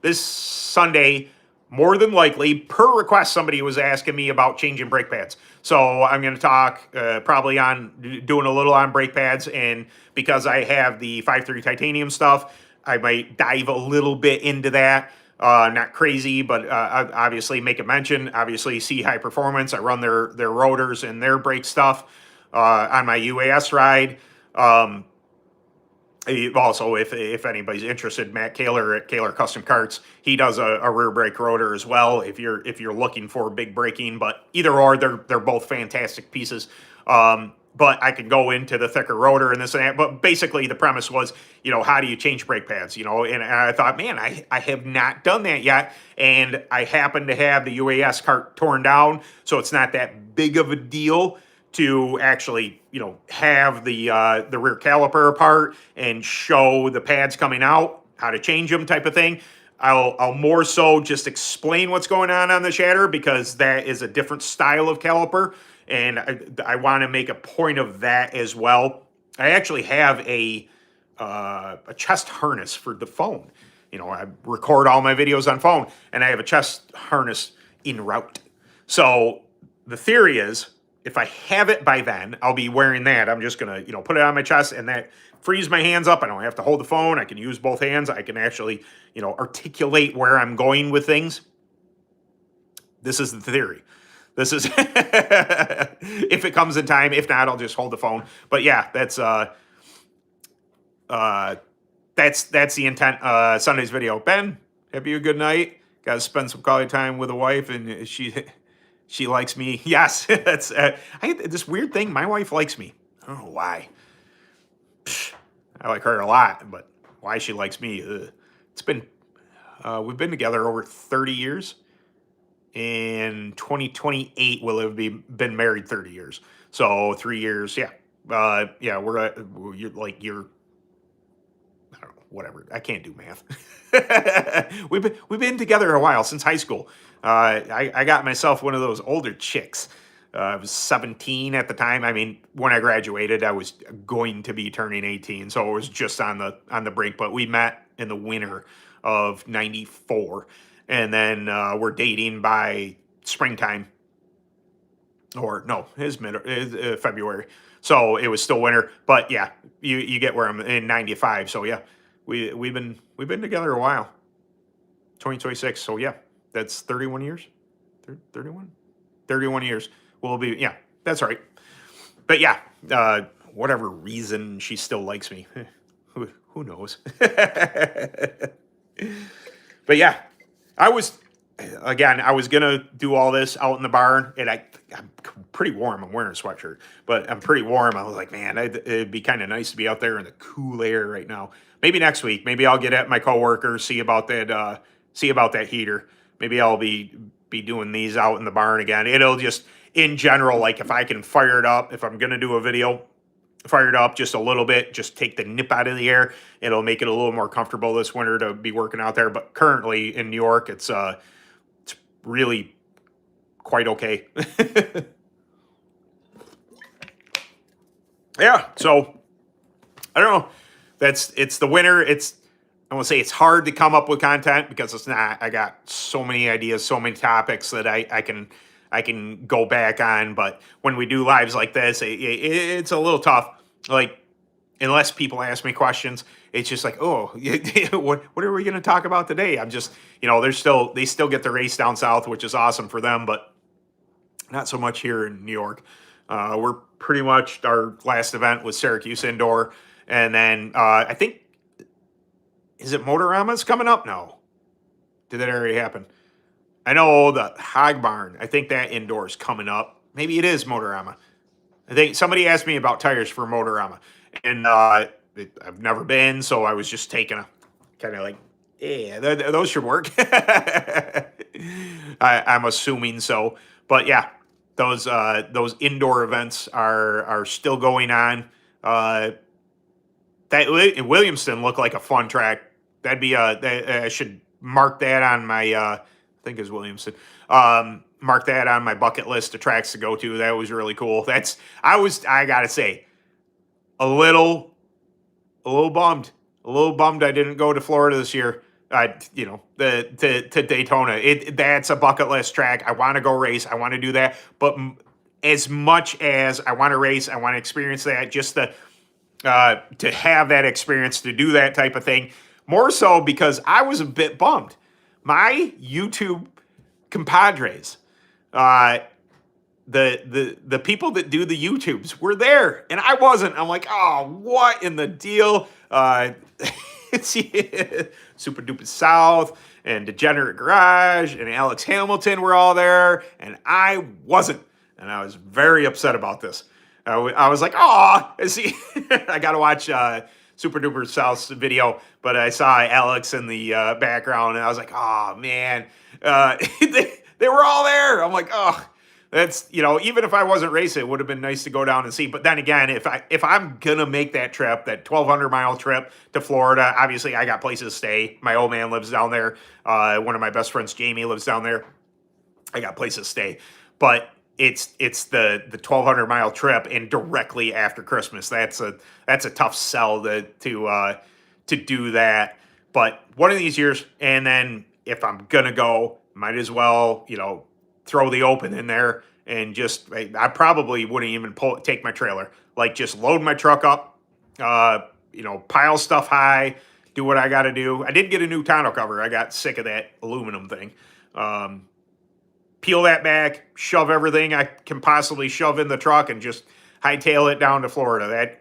This Sunday, more than likely, per request, somebody was asking me about changing brake pads. So I'm going to talk probably on doing a little on brake pads, and because I have the 5.3 titanium stuff, I might dive a little bit into that. Not crazy, but obviously make a mention. Obviously, see High Performance. I run their rotors and their brake stuff on my UAS ride. Also, if anybody's interested, Matt Kaler at Kaler Custom Karts, he does a rear brake rotor as well. If you're looking for big braking, but either or, they're both fantastic pieces. But I could go into the thicker rotor and this and that. But basically, the premise was, how do you change brake pads? And I thought, man, I have not done that yet. And I happen to have the UAS cart torn down, so it's not that big of a deal to actually, have the rear caliper apart and show the pads coming out, how to change them type of thing. I'll more so just explain what's going on the shatter, because that is a different style of caliper. And I want to make a point of that as well. I actually have a chest harness for the phone. I record all my videos on phone, and I have a chest harness en route. So the theory is, if I have it by then, I'll be wearing that. I'm just going to, put it on my chest, and that frees my hands up. I don't have to hold the phone. I can use both hands. I can actually, articulate where I'm going with things. This is the theory. This is if it comes in time. If not, I'll just hold the phone. But yeah, that's the intent. Sunday's video. Ben, have you a good night? Got to spend some quality time with a wife, and she likes me. Yes, that's this weird thing. My wife likes me. I don't know why. I like her a lot, but why she likes me? It's been we've been together over 30 years. In 2028, we'll have been married 30 years. So 3 years, yeah. You're I don't know, whatever. I can't do math. We've been together a while, since high school. I got myself one of those older chicks. I was 17 at the time. I mean, when I graduated, I was going to be turning 18, so it was just on the brink. But we met in the winter of '94. And then we're dating by springtime or no, his February. So it was still winter, but yeah, you get where I'm in '95. So yeah, we've been together a while. 2026. So yeah, that's 31 years. 31, 31 years. Will be yeah, that's right. But yeah, whatever reason she still likes me, who knows? But yeah, I was I was gonna do all this out in the barn, and I'm pretty warm. I'm wearing a sweatshirt, but I'm pretty warm. I was like, man, it'd be kind of nice to be out there in the cool air right now. Maybe next week. Maybe I'll get at my coworker, see about that. See about that heater. Maybe I'll be doing these out in the barn again. It'll just in general, like if I can fire it up, if I'm gonna do a video, fire it up just a little bit, just take the nip out of the air. It'll make it a little more comfortable this winter to be working out there. But currently in New York, it's really quite okay. Yeah, so I don't know. It's the winter. I want to say it's hard to come up with content because it's not. I got so many ideas, so many topics that I can go back on. But when we do lives like this, it's a little tough. Like unless people ask me questions, it's just like, oh, what are we going to talk about today? I'm just, they still get the race down south, which is awesome for them, but not so much here in New York. We're pretty much our last event was Syracuse Indoor, and then I think is it Motorama's coming up? No, did that already happen? I know the Hog Barn. I think that indoor is coming up. Maybe it is Motorama. I think somebody asked me about tires for Motorama, and I've never been, so I was just taking a kind of like, yeah, those should work. I'm assuming so, but yeah, those indoor events are still going on. That Williamston looked like a fun track. That'd be I should mark that on my I think it's Williamston. Mark that on my bucket list of tracks to go to. That was really cool. I gotta say, a little bummed. A little bummed I didn't go to Florida this year. To Daytona. That's a bucket list track. I want to go race. I want to do that. But as much as I want to race, I want to experience that. Just to have that experience, to do that type of thing. More so because I was a bit bummed. My YouTube compadres, the people that do the YouTubes were there, and I wasn't. I'm like, oh, what in the deal? It's Super Duper South and Degenerate Garage and Alex Hamilton were all there, and I wasn't, and I was very upset about this. I was like, oh, see, I got to watch Super Duper South's video, but I saw Alex in the background, and I was like, oh man, they were all there. I'm like, oh. That's, even if I wasn't racing, it would have been nice to go down and see. But then again, if I'm gonna make that trip, that 1,200-mile trip to Florida, obviously I got places to stay. My old man lives down there. One of my best friends, Jamie, lives down there. I got places to stay. But it's the 1,200-mile trip and directly after Christmas. That's a tough sell to do that. But one of these years, and then if I'm gonna go, might as well, throw the open in there and just, I probably wouldn't even take my trailer. Like just load my truck up, pile stuff high, do what I got to do. I did get a new tonneau cover. I got sick of that aluminum thing. Peel that back, shove everything I can possibly shove in the truck and just hightail it down to Florida. That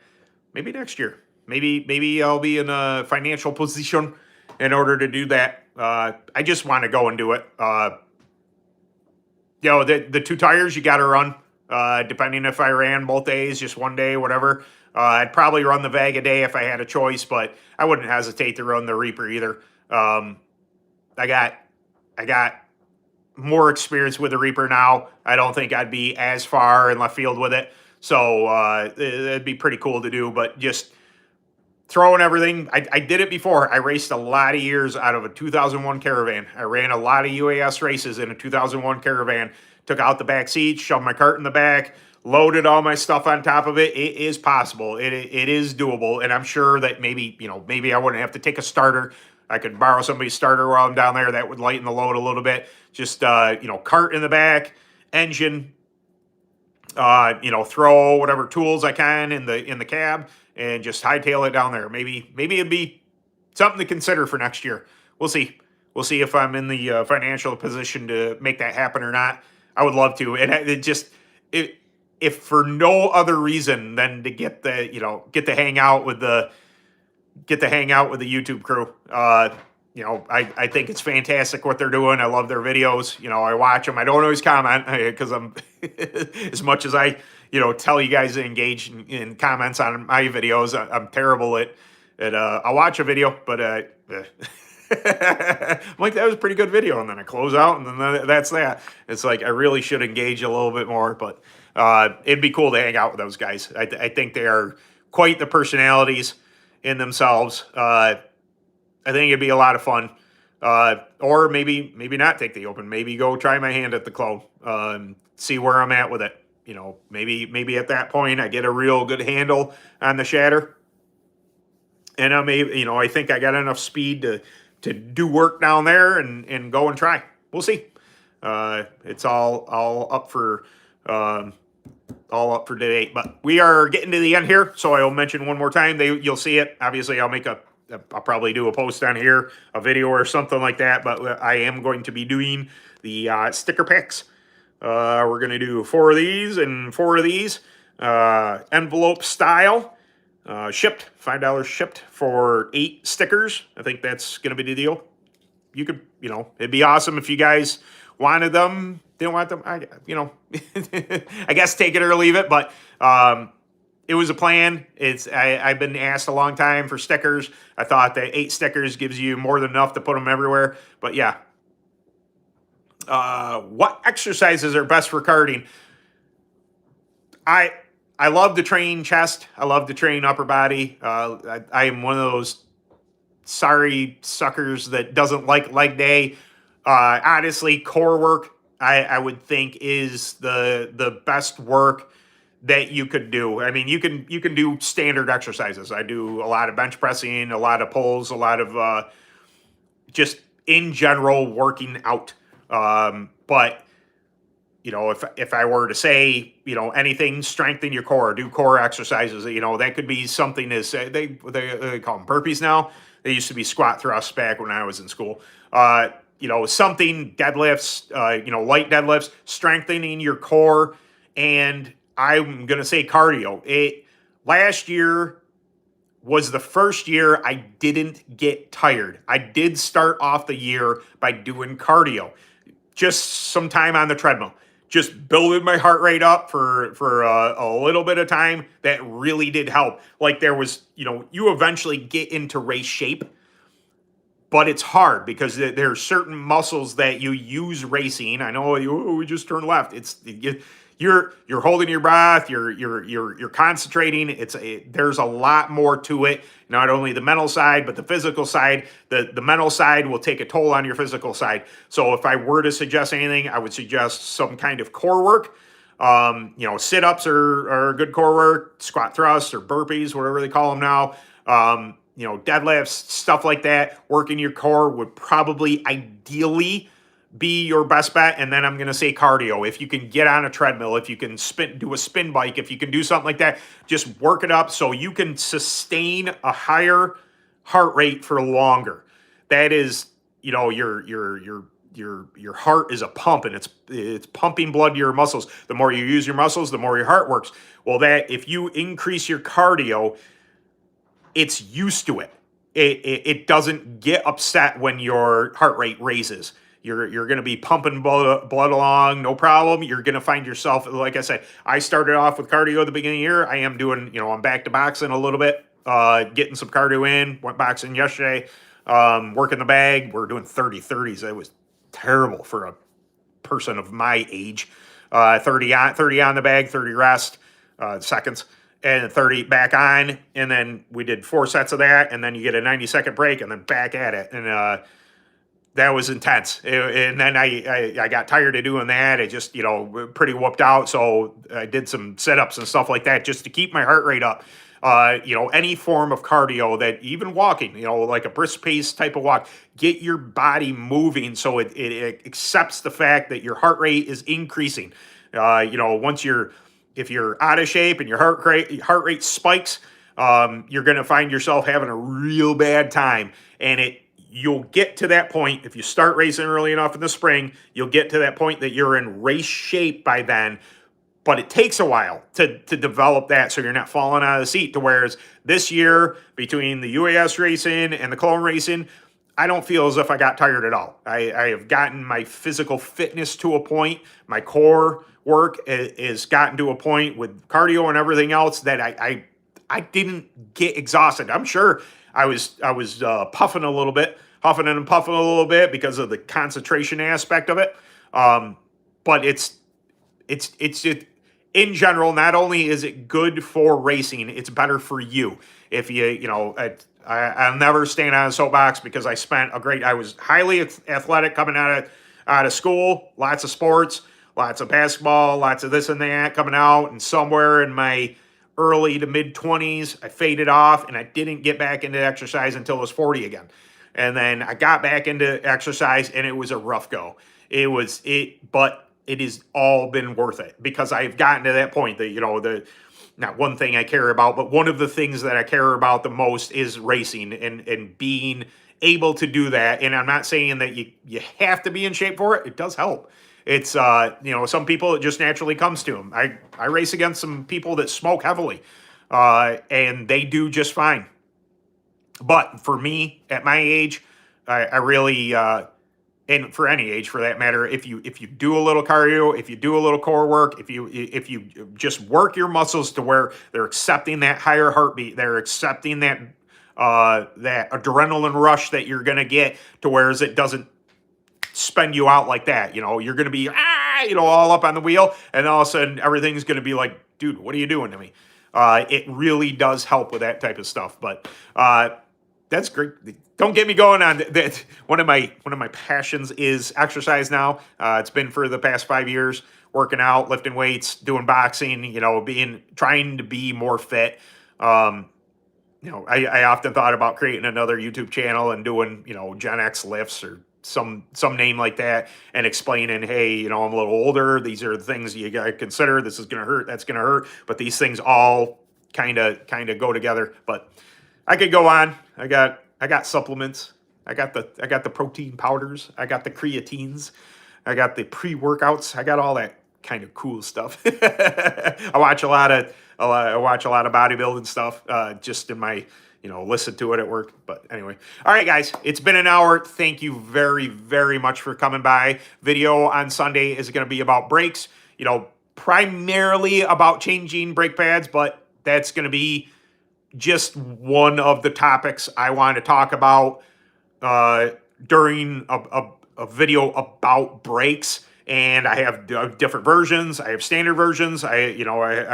maybe next year. Maybe I'll be in a financial position in order to do that. I just want to go and do it. The two tires you got to run, depending if I ran both days, just one day, whatever. I'd probably run the VAG a day if I had a choice, but I wouldn't hesitate to run the Reaper either. I got more experience with the Reaper now. I don't think I'd be as far in left field with it, so it'd be pretty cool to do, but just throwing everything. I did it before. I raced a lot of years out of a 2001 Caravan. I ran a lot of UAS races in a 2001 Caravan. Took out the back seat, shoved my cart in the back, loaded all my stuff on top of it. It is possible. It is doable, and I'm sure that maybe I wouldn't have to take a starter. I could borrow somebody's starter while I'm down there. That would lighten the load a little bit. Just cart in the back, engine, throw whatever tools I can in the cab and just hightail it down there. Maybe it'd be something to consider for next year. We'll see. We'll see if I'm in the financial position to make that happen or not. I would love to. And it just it if for no other reason than to get to hang out with the YouTube crew. I think it's fantastic what they're doing. I love their videos. I watch them. I don't always comment because I'm as much as I tell you guys to engage in comments on my videos. I'm terrible at I'll watch a video, but I'm like, that was a pretty good video, and then I close out, and then that's that. It's like I really should engage a little bit more, but it'd be cool to hang out with those guys. I think they are quite the personalities in themselves. I think it'd be a lot of fun. Or maybe not take the open. Maybe go try my hand at the clone. See where I'm at with it. Maybe at that point I get a real good handle on the shatter, and I think I got enough speed to do work down there and go and try. We'll see. It's all up for debate, but we are getting to the end here. So I will mention one more time. You'll see it. Obviously, I'll probably do a post on here, a video or something like that. But I am going to be doing the sticker packs. We're going to do 4 of these and 4 of these, envelope style. Shipped, $5 shipped for 8 stickers. I think that's going to be the deal. You could, it'd be awesome if you guys wanted them. Didn't want them, I guess take it or leave it. But it was a plan. I've been asked a long time for stickers. I thought that 8 stickers gives you more than enough to put them everywhere. But yeah. What exercises are best for karting? I love to train chest. I love to train upper body. I am one of those sorry suckers that doesn't like leg day. Honestly, core work, I would think, is the best work that you could do. I mean, you can do standard exercises. I do a lot of bench pressing, a lot of pulls, a lot of just in general working out. But if I were to say, anything, strengthen your core, do core exercises, that could be something as they call them burpees now. They used to be squat thrusts back when I was in school. Something, deadlifts, light deadlifts, strengthening your core. And I'm going to say cardio. Last year was the first year I didn't get tired. I did start off the year by doing cardio, just some time on the treadmill. Just building my heart rate up for a little bit of time. That really did help. Like there was, you eventually get into race shape, but it's hard because there are certain muscles that you use racing. I know we just turned left. You're holding your breath. You're concentrating. There's a lot more to it. Not only the mental side, but the physical side. The mental side will take a toll on your physical side. So if I were to suggest anything, I would suggest some kind of core work. Sit-ups are good core work. Squat thrusts or burpees, whatever they call them now. Deadlifts, stuff like that. Working your core would probably ideally be your best bet. And then I'm going to say cardio. If you can get on a treadmill, if you can do a spin bike, if you can do something like that, just work it up so you can sustain a higher heart rate for longer. That is, your heart is a pump, and it's pumping blood to your muscles. The more you use your muscles, the more your heart works. Well, if you increase your cardio, it's used to it. It doesn't get upset when your heart rate raises. You're going to be pumping blood along, no problem. You're going to find yourself, like I said, I started off with cardio at the beginning of the year. I am doing, I'm back to boxing a little bit, getting some cardio in. Went boxing yesterday, working the bag. We're doing 30-30s. It was terrible for a person of my age. 30 on the bag, 30 rest, seconds, and 30 back on. And then we did 4 sets of that, and then you get a 90-second break, and then back at it. And that was intense. And then I got tired of doing that. I just, pretty whooped out. So I did some sit-ups and stuff like that just to keep my heart rate up. Any form of cardio, that even walking, like a brisk pace type of walk, get your body moving so it accepts the fact that your heart rate is increasing. Once you're if you're out of shape and your heart rate spikes, you're going to find yourself having a real bad time. And you'll get to that point if you start racing early enough in the spring. You'll get to that point that you're in race shape by then. But it takes a while to develop that, so you're not falling out of the seat. To whereas this year, between the UAS racing and the clone racing, I don't feel as if I got tired at all. I have gotten my physical fitness to a point. My core work is gotten to a point with cardio and everything else that I didn't get exhausted. I'm sure I was puffing a little bit, huffing and puffing a little bit because of the concentration aspect of it. But it's in general, not only is it good for racing, it's better for you. If I'll never stand on a soapbox because I was highly athletic coming out of school, lots of sports, lots of basketball, lots of this and that coming out, and somewhere in my early to mid 20s, I faded off and I didn't get back into exercise until I was 40 again. And then I got back into exercise and it was a rough go. But it has all been worth it because I've gotten to that point that, not one thing I care about, but one of the things that I care about the most is racing and being able to do that. And I'm not saying that you have to be in shape for it. It does help. It's, some people, it just naturally comes to them. I race against some people that smoke heavily, and they do just fine. But for me, at my age, I really, and for any age for that matter, if you do a little cardio, if you do a little core work, if you just work your muscles to where they're accepting that higher heartbeat, they're accepting that adrenaline rush that you're gonna get, to whereas it doesn't spend you out like that. You're gonna be all up on the wheel, and all of a sudden everything's gonna be like, dude, what are you doing to me? It really does help with that type of stuff. But that's great. Don't get me going on that. One of my passions is exercise now. It's been for the past 5 years, working out, lifting weights, doing boxing, trying to be more fit. I often thought about creating another YouTube channel and doing, Gen X lifts or some name like that, and explaining, hey, I'm a little older. These are the things you got to consider. This is going to hurt. That's going to hurt. But these things all kind of go together. But I could go on. I got supplements. I got the protein powders. I got the creatines. I got the pre-workouts. I got all that kind of cool stuff. I watch a lot of bodybuilding stuff, just in my, listen to it at work. But anyway, all right, guys, it's been an hour. Thank you very, very much for coming by. Video on Sunday is going to be about brakes, primarily about changing brake pads, but that's going to be just one of the topics I want to talk about during a video about brakes. And I have different versions. I have standard versions. I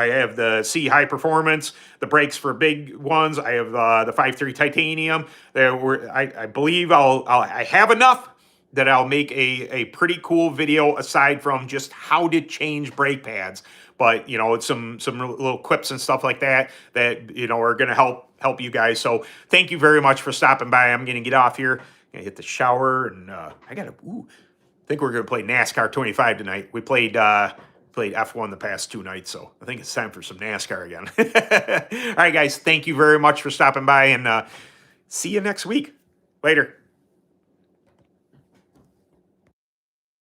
have the C high performance, the brakes for big ones. I have the 5.3 titanium. I believe I have enough that I'll make a pretty cool video aside from just how to change brake pads. But, it's some little quips and stuff like that are going to help you guys. So thank you very much for stopping by. I'm going to get off here. I'm going to hit the shower, and I think we're going to play NASCAR 25 tonight. We played F1 the past 2 nights, so I think it's time for some NASCAR again. All right, guys, thank you very much for stopping by, and see you next week. Later.